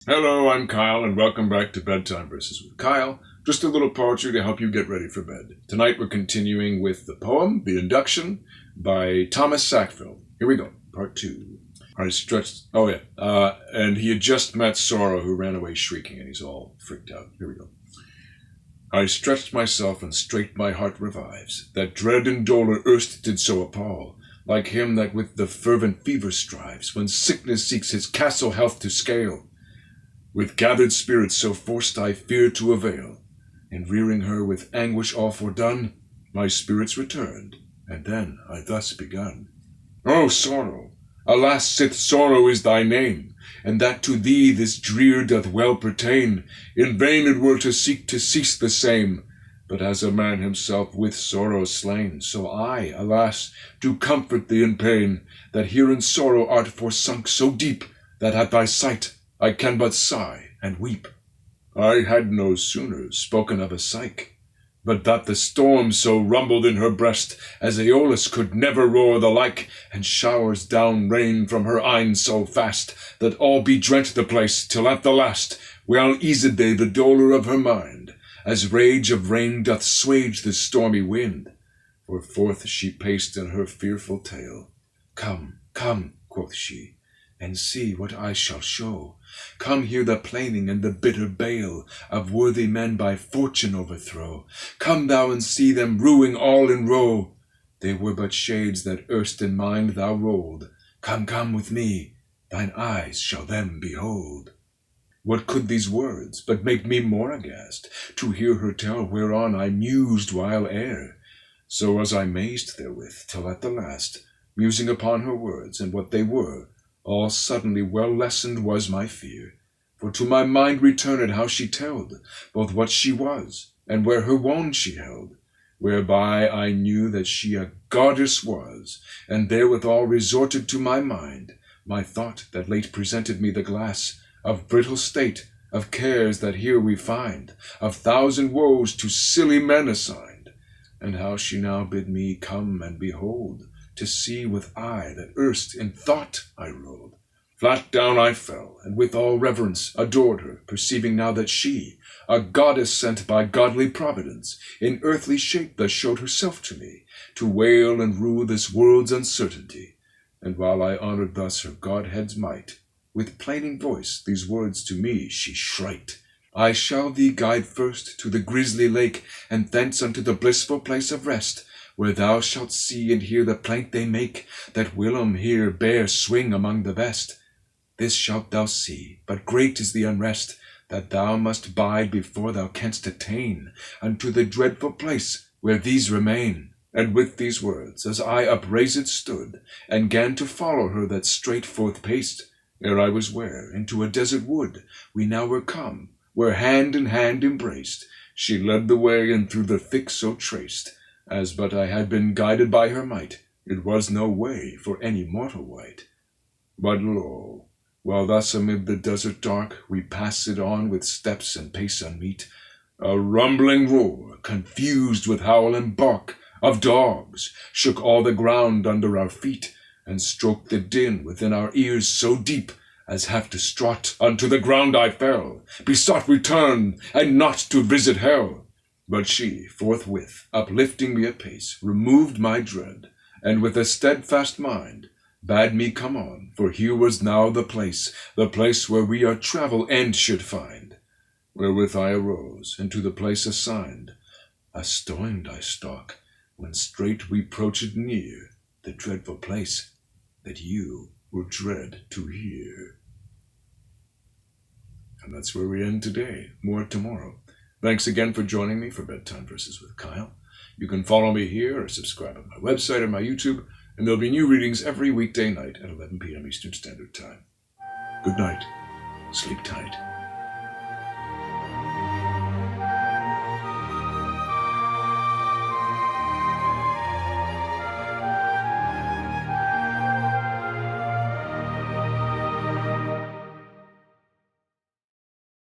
Hello, I'm Kyle, and welcome back to Bedtime Verses with Kyle. Just a little poetry to help you get ready for bed. Tonight we're continuing with the poem, The Induction, by Thomas Sackville. Here we go, part 2. I stretched, and he had just met Sorrow, who ran away shrieking, and he's all freaked out. Here we go. I stretched myself, and straight my heart revives. That dread and dolour erst did so appall, like him that with the fervent fever strives, when sickness seeks his castle health to scale. With gathered spirits so forced I fear to avail, and rearing her with anguish all fordone, my spirits returned, and then I thus begun. O Sorrow! Alas, sith Sorrow is thy name, and that to thee this drear doth well pertain, in vain it were to seek to cease the same, but as a man himself with sorrow slain, so I, alas, do comfort thee in pain, that here in sorrow art forsunk so deep, that at thy sight I can but sigh and weep. I had no sooner spoken of a Psyche, but that the storm so rumbled in her breast, as Aeolus could never roar the like, and showers down rain from her eyne so fast, that all bedrent the place, till at the last, well eased they the dolour of her mind, as rage of rain doth swage the stormy wind. For forth she paced in her fearful tale. Come, come, quoth she, and see what I shall show. Come hear the plaining and the bitter bale of worthy men by fortune overthrow. Come thou and see them ruing all in row. They were but shades that erst in mind thou rolled. Come, come with me, thine eyes shall them behold. What could these words but make me more aghast, to hear her tell whereon I mused while ere? So was I mazed therewith, till at the last, musing upon her words and what they were, all suddenly well lessened was my fear, for to my mind returned how she telled, both what she was, and where her wone she held, whereby I knew that she a goddess was, and therewithal resorted to my mind, my thought that late presented me the glass, of brittle state, of cares that here we find, of thousand woes to silly men assigned, and how she now bid me come and behold, to see with eye that erst in thought I rolled. Flat down I fell, and with all reverence adored her, perceiving now that she, a goddess sent by godly providence, in earthly shape thus showed herself to me, to wail and rue this world's uncertainty. And while I honored thus her Godhead's might, with plaining voice these words to me she shrieked. I shall thee guide first to the grisly lake, and thence unto the blissful place of rest, where thou shalt see and hear the plaint they make, that whilom here bear swing among the best. This shalt thou see, but great is the unrest, that thou must bide before thou canst attain unto the dreadful place where these remain. And with these words, as I upraised stood, and gan to follow her that straight forth paced, ere I was ware, into a desert wood we now were come, where hand in hand embraced, she led the way, and through the thick so traced, as but I had been guided by her might, it was no way for any mortal wight. But lo, while thus amid the desert dark we passed on with steps and pace unmeet, a rumbling roar, confused with howl and bark, of dogs, shook all the ground under our feet, and stroked the din within our ears so deep, as half distraught unto the ground I fell, besought return, and not to visit hell. But she, forthwith, uplifting me apace, removed my dread, and with a steadfast mind, bade me come on, for here was now the place where we our travel end should find. Wherewith I arose, and to the place assigned, a-stoined I stalk, when straight we approached near the dreadful place that you will dread to hear. And that's where we end today. More tomorrow. Thanks again for joining me for Bedtime Verses with Kyle. You can follow me here or subscribe on my website or my YouTube, and there'll be new readings every weekday night at 11 p.m. Eastern Standard Time. Good night. Sleep tight.